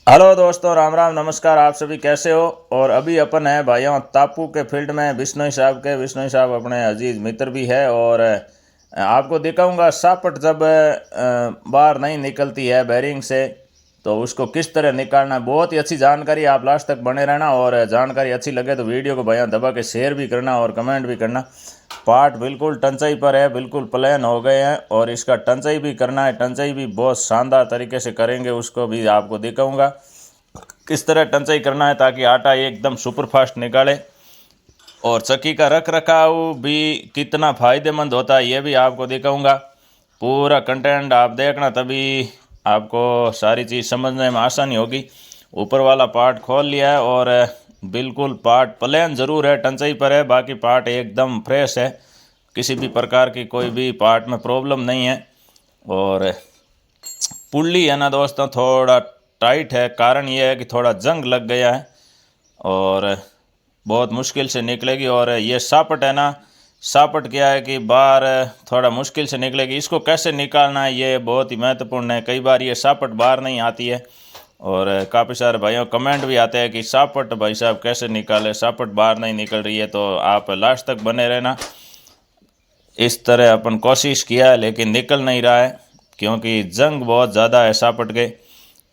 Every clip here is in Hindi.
हेलो दोस्तों, राम राम, नमस्कार। आप सभी कैसे हो। और अभी अपन है भाइयों तापू के फील्ड में बिश्नोई साहब अपने अजीज मित्र भी है। और आपको दिखाऊंगा सापट जब बाहर नहीं निकलती है बैरिंग से तो उसको किस तरह निकालना है। बहुत ही अच्छी जानकारी, आप लास्ट तक बने रहना। और जानकारी अच्छी लगे तो वीडियो को भैया दबा के शेयर भी करना और कमेंट भी करना। पार्ट बिल्कुल टंचाई पर है, बिल्कुल प्लेन हो गए हैं और इसका टंचाई भी करना है। टंचाई भी बहुत शानदार तरीके से करेंगे, उसको भी आपको दिखाऊंगा किस तरह टंचाई करना है ताकि आटा एकदम सुपर फास्ट निकाले। और चक्की का रख रखाव भी कितना फ़ायदेमंद होता है ये भी आपको दिखाऊंगा। पूरा कंटेंट आप देखना, तभी आपको सारी चीज़ समझने में आसानी होगी। ऊपर वाला पार्ट खोल लिया है और बिल्कुल पार्ट प्लेन ज़रूर है, टंचाई पर है, बाकी पार्ट एकदम फ्रेश है। किसी भी प्रकार की कोई भी पार्ट में प्रॉब्लम नहीं है। और पुल्ली है ना दोस्तों, थोड़ा टाइट है। कारण ये है कि थोड़ा जंग लग गया है और बहुत मुश्किल से निकलेगी। और ये सापट है ना, सापट क्या है कि बाहर थोड़ा मुश्किल से निकलेगी। इसको कैसे निकालना है ये बहुत ही महत्वपूर्ण है। कई बार ये सापट बाहर नहीं आती है और काफ़ी सारे भाइयों कमेंट भी आते हैं कि सापट भाई साहब कैसे निकाले, सापट बाहर नहीं निकल रही है। तो आप लास्ट तक बने रहना। इस तरह अपन कोशिश किया है लेकिन निकल नहीं रहा है क्योंकि जंग बहुत ज़्यादा है सापट के।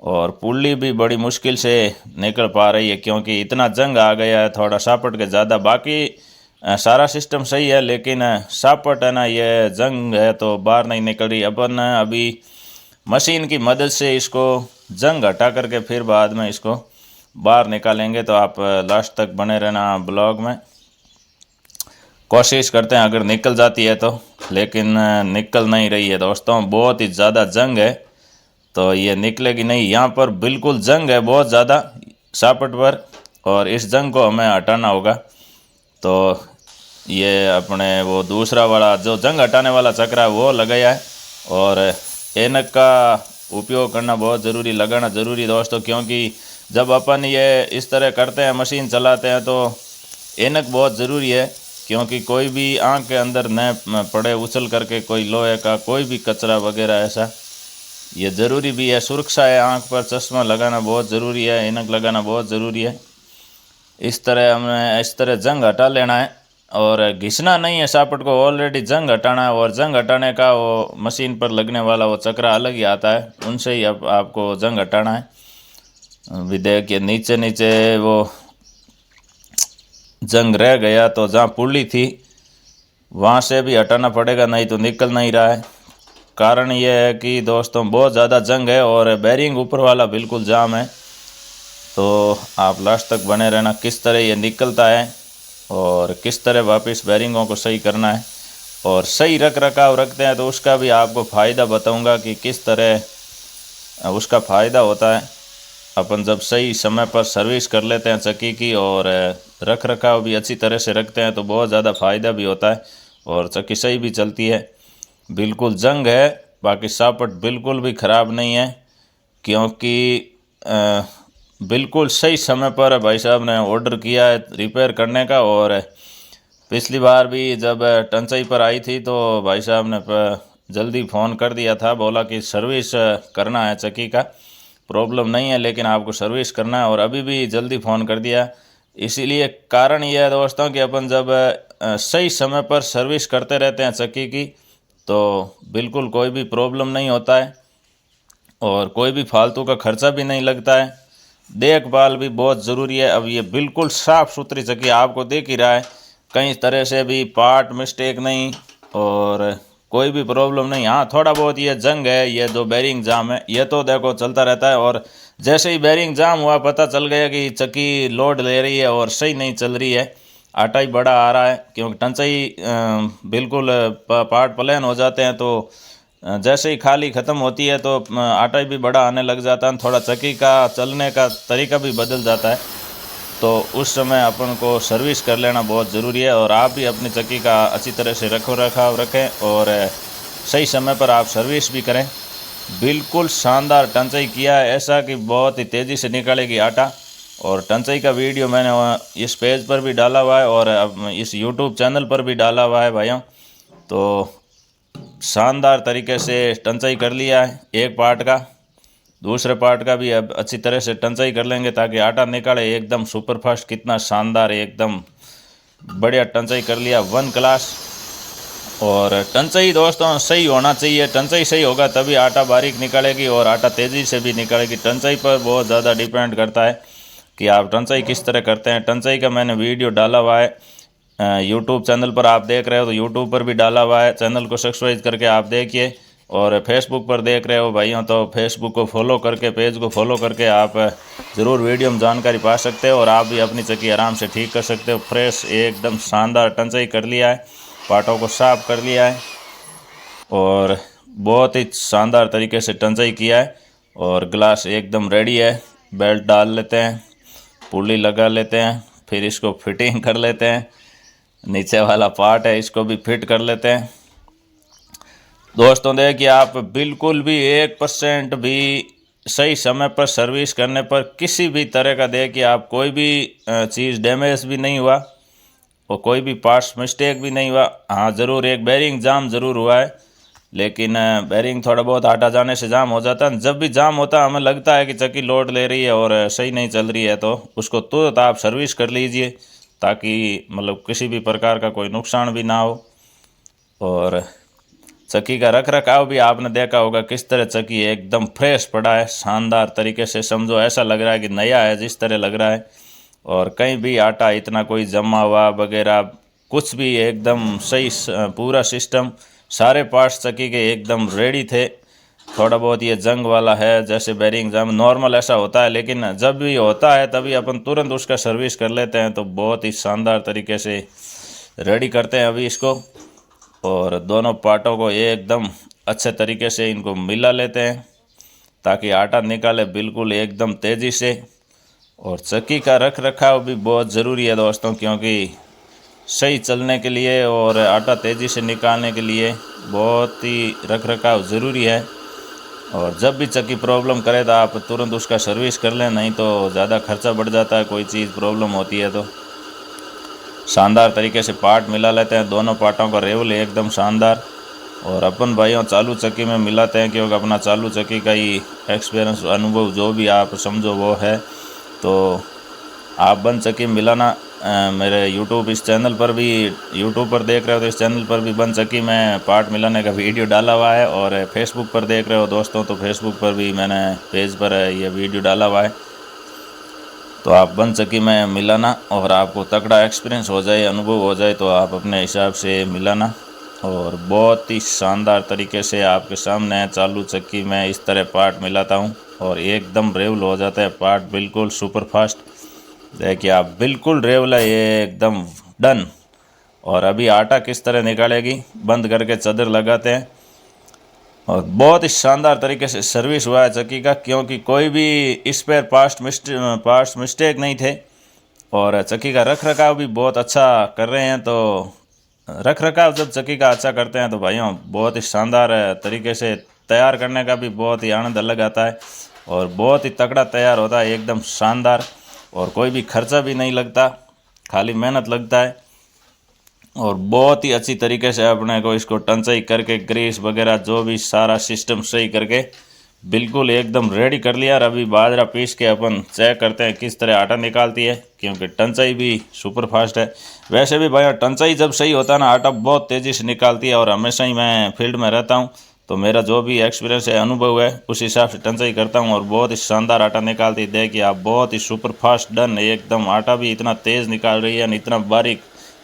और पुल्ली भी बड़ी मुश्किल से निकल पा रही है क्योंकि इतना जंग आ गया है थोड़ा सापट के ज़्यादा। बाकी सारा सिस्टम सही है लेकिन सापट है ना, ये जंग है तो बाहर नहीं निकल रही। अपन अभी मशीन की मदद से इसको जंग हटा करके फिर बाद में इसको बाहर निकालेंगे। तो आप लास्ट तक बने रहना ब्लॉग में। कोशिश करते हैं अगर निकल जाती है तो, लेकिन निकल नहीं रही है दोस्तों, बहुत ही ज़्यादा जंग है तो ये निकलेगी नहीं। यहाँ पर बिल्कुल जंग है बहुत ज़्यादा सापट पर और इस जंग को हमें हटाना होगा। तो ये अपने वो दूसरा वाला जो जंग हटाने वाला चक्र है वो लगाया है। और ऐनक का उपयोग करना बहुत ज़रूरी, लगाना ज़रूरी दोस्तों, क्योंकि जब अपन ये इस तरह करते हैं मशीन चलाते हैं तो ऐनक बहुत ज़रूरी है। क्योंकि कोई भी आँख के अंदर न पड़े उछल करके कोई लोहे का कोई भी कचरा वगैरह ऐसा, ये ज़रूरी भी है। सुरक्षा है, आँख पर चश्मा लगाना बहुत ज़रूरी है, ऐनक लगाना बहुत ज़रूरी है। इस तरह हमें इस तरह जंग हटा लेना है और घिसना नहीं है सापट को, ऑलरेडी जंग हटाना है। और जंग हटाने का वो मशीन पर लगने वाला वो चक्र अलग ही आता है, उनसे ही अब आपको जंग हटाना है। विधेयक के नीचे नीचे वो जंग रह गया तो जहाँ पुल्ली थी वहाँ से भी हटाना पड़ेगा, नहीं तो निकल नहीं रहा है। कारण ये है कि दोस्तों बहुत ज़्यादा जंग है और बैरिंग ऊपर वाला बिल्कुल जाम है। तो आप लास्ट तक बने रहना किस तरह ये निकलता है और किस तरह वापस बैरिंगों को सही करना है। और सही रख रखाव रखते हैं तो उसका भी आपको फ़ायदा बताऊंगा कि किस तरह उसका फ़ायदा होता है। अपन जब सही समय पर सर्विस कर लेते हैं चक्की की और रख रखाव भी अच्छी तरह से रखते हैं तो बहुत ज़्यादा फ़ायदा भी होता है और चक्की सही भी चलती है। बिल्कुल जंग है, बाकी सापट बिल्कुल भी ख़राब नहीं है क्योंकि बिल्कुल सही समय पर भाई साहब ने ऑर्डर किया है रिपेयर करने का। और पिछली बार भी जब टंचाई पर आई थी तो भाई साहब ने जल्दी फ़ोन कर दिया था, बोला कि सर्विस करना है, चक्की का प्रॉब्लम नहीं है लेकिन आपको सर्विस करना है। और अभी भी जल्दी फ़ोन कर दिया। इसीलिए कारण ये है दोस्तों कि अपन जब सही समय पर सर्विस करते रहते हैं चक्की की तो बिल्कुल कोई भी प्रॉब्लम नहीं होता है और कोई भी फालतू का खर्चा भी नहीं लगता है। देखभाल भी बहुत ज़रूरी है। अब ये बिल्कुल साफ़ सुथरी चक्की आपको देख ही रहा है, कई तरह से भी पार्ट मिस्टेक नहीं और कोई भी प्रॉब्लम नहीं। हाँ थोड़ा बहुत ये जंग है, ये जो बैरिंग जाम है ये तो देखो चलता रहता है। और जैसे ही बैरिंग जाम हुआ पता चल गया कि चक्की लोड ले रही है और सही नहीं चल रही है, आटा ही बड़ा आ रहा है। क्योंकि टंचाई बिल्कुल पार्ट प्लेन हो जाते हैं तो जैसे ही खाली ख़त्म होती है तो आटा भी बड़ा आने लग जाता है, थोड़ा चक्की का चलने का तरीका भी बदल जाता है। तो उस समय अपन को सर्विस कर लेना बहुत ज़रूरी है। और आप भी अपनी चक्की का अच्छी तरह से रखो रखाव रखें और सही समय पर आप सर्विस भी करें। बिल्कुल शानदार टंचाई किया है, ऐसा कि बहुत ही तेज़ी से निकालेगी आटा। और टंचाई का वीडियो मैंने इस पेज पर भी डाला हुआ है और इस यूट्यूब चैनल पर भी डाला हुआ है भाइयों। तो शानदार तरीके से टंचाई कर लिया है एक पार्ट का। दूसरे पार्ट का भी अब अच्छी तरह से टंचाई कर लेंगे ताकि आटा निकाले एकदम सुपर फास्ट। कितना शानदार, एकदम बढ़िया टंचाई कर लिया, 1 क्लास। और टंचाई दोस्तों सही होना चाहिए, टंचाई सही होगा तभी आटा बारीक निकलेगी और आटा तेज़ी से भी निकलेगी। टंचाई पर बहुत ज़्यादा डिपेंड करता है कि आप टंचाई किस तरह करते हैं। टंचाई का मैंने वीडियो डाला हुआ है यूट्यूब चैनल पर, आप देख रहे हो तो यूट्यूब पर भी डाला हुआ है, चैनल को सब्सक्राइब करके आप देखिए। और फेसबुक पर देख रहे हो भाइयों तो फेसबुक को फॉलो करके, पेज को फॉलो करके आप ज़रूर वीडियो में जानकारी पा सकते हो और आप भी अपनी चक्की आराम से ठीक कर सकते हो। फ्रेश एकदम शानदार टंचाई कर लिया है, पार्टों को साफ कर लिया है और बहुत ही शानदार तरीके से टंचाई किया है। और ग्लास एकदम रेडी है। बेल्ट डाल लेते हैं, पुली लगा लेते हैं, फिर इसको फिटिंग कर लेते हैं। नीचे वाला पार्ट है इसको भी फिट कर लेते हैं। दोस्तों देखिए, आप बिल्कुल भी 1% भी सही समय पर सर्विस करने पर किसी भी तरह का देखिए आप कोई भी चीज़ डैमेज भी नहीं हुआ और कोई भी पार्ट्स मिस्टेक भी नहीं हुआ। हाँ ज़रूर एक बेरिंग जाम ज़रूर हुआ है, लेकिन बेरिंग थोड़ा बहुत आटा जाने से जाम हो जाता है। जब भी जाम होता है हमें लगता है कि चक्की लोड ले रही है और सही नहीं चल रही है, तो उसको तुरंत आप सर्विस कर लीजिए ताकि मतलब किसी भी प्रकार का कोई नुकसान भी ना हो। और चक्की का रख रखाव भी आपने देखा होगा किस तरह चक्की एकदम फ्रेश पड़ा है, शानदार तरीके से, समझो ऐसा लग रहा है कि नया है जिस तरह लग रहा है। और कहीं भी आटा इतना कोई जमा हुआ वगैरह कुछ भी, एकदम सही पूरा सिस्टम, सारे पार्ट्स चक्की के एकदम रेडी थे। थोड़ा बहुत ये जंग वाला है जैसे बेरिंग जाम, नॉर्मल ऐसा होता है, लेकिन जब भी होता है तभी अपन तुरंत उसका सर्विस कर लेते हैं। तो बहुत ही शानदार तरीके से रेडी करते हैं अभी इसको और दोनों पार्टों को एकदम अच्छे तरीके से इनको मिला लेते हैं ताकि आटा निकाले बिल्कुल एकदम तेज़ी से। और चक्की का रख रखाव भी बहुत ज़रूरी है दोस्तों, क्योंकि सही चलने के लिए और आटा तेज़ी से निकालने के लिए बहुत ही रख रखाव ज़रूरी है। और जब भी चक्की प्रॉब्लम करे तो आप तुरंत उसका सर्विस कर लें, नहीं तो ज़्यादा खर्चा बढ़ जाता है कोई चीज़ प्रॉब्लम होती है। तो शानदार तरीके से पार्ट मिला लेते हैं, दोनों पार्टों का रेवल एकदम शानदार। और अपन भाइयों चालू चक्की में मिलाते हैं क्योंकि अपना चालू चक्की का ही एक्सपीरियंस, अनुभव जो भी आप समझो वो है। तो आप बंद चक्की मिलाना, मेरे यूट्यूब इस चैनल पर भी, यूट्यूब पर देख रहे हो तो इस चैनल पर भी बंद चक्की में पार्ट मिलाने का वीडियो डाला हुआ है। और फेसबुक पर देख रहे हो दोस्तों तो फेसबुक पर भी मैंने पेज पर ये वीडियो डाला हुआ है। तो आप बंद चक्की में मिलाना और आपको तगड़ा एक्सपीरियंस हो जाए, अनुभव हो जाए, तो आप अपने हिसाब से मिलाना। और बहुत ही शानदार तरीके से आपके सामने चालू चक्की में इस तरह पार्ट मिलाता हूँ और एकदम रेवल हो जाता है पार्ट, बिल्कुल सुपर फास्ट। देखिए आप बिल्कुल रेवल है ये एकदम डन। और अभी आटा किस तरह निकालेगी, बंद करके चादर लगाते हैं। और बहुत ही शानदार तरीके से सर्विस हुआ है चक्की का, क्योंकि कोई भी स्पेयर पार्ट्स मिस्टेक नहीं थे। और चक्की का रख रखाव भी बहुत अच्छा कर रहे हैं। तो रख रखाव जब चक्की का अच्छा करते हैं तो भाइयों बहुत ही शानदार तरीके से तैयार करने का भी बहुत ही आनंद अलग आता है और बहुत ही तगड़ा तैयार होता है, एकदम शानदार। और कोई भी खर्चा भी नहीं लगता, खाली मेहनत लगता है। और बहुत ही अच्छी तरीके से अपने को इसको टंचाई करके ग्रीस वगैरह जो भी सारा सिस्टम सही करके बिल्कुल एकदम रेडी कर लिया। और अभी बाजरा पीस के अपन चेक करते हैं किस तरह आटा निकालती है, क्योंकि टंचाई भी सुपर फास्ट है। वैसे भी भाई टंचाई जब सही होता है ना, आटा बहुत तेज़ी से निकालती है। और हमेशा ही मैं फील्ड में रहता हूँ तो मेरा जो भी एक्सपीरियंस है, अनुभव है, उस हिसाब से टंचाई करता हूँ और बहुत ही शानदार आटा निकालती है। देखिए आप बहुत ही सुपर फास्ट डन, एकदम आटा भी इतना तेज़ निकाल रही है, इतना बारीक।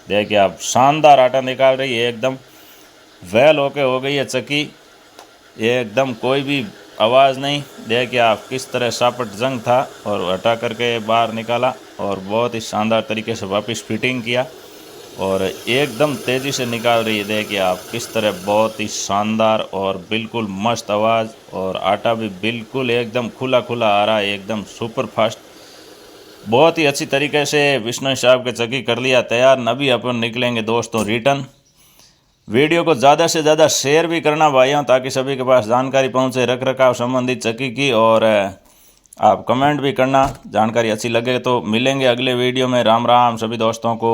देखिए आप शानदार आटा निकाल रही है, एकदम वेल होके हो गई है चक्की, एकदम कोई भी आवाज़ नहीं। देखिए आप किस तरह सापट जंग था और हटा करके बाहर निकाला और बहुत ही शानदार तरीके से वापस फिटिंग किया और एकदम तेज़ी से निकाल रही है। देखिए आप किस तरह, बहुत ही शानदार और बिल्कुल मस्त आवाज़। और आटा भी बिल्कुल एकदम खुला खुला आ रहा है, एकदम सुपर फास्ट। बहुत ही अच्छी तरीके से विष्णु साहब के चक्की कर लिया तैयार। अभी अपन निकलेंगे दोस्तों रिटर्न। वीडियो को ज़्यादा से ज़्यादा शेयर भी करना भाइयों, ताकि सभी के पास जानकारी पहुंचे रख रखाव संबंधित चक्की की। और आप कमेंट भी करना, जानकारी अच्छी लगे तो। मिलेंगे अगले वीडियो में। राम राम सभी दोस्तों को।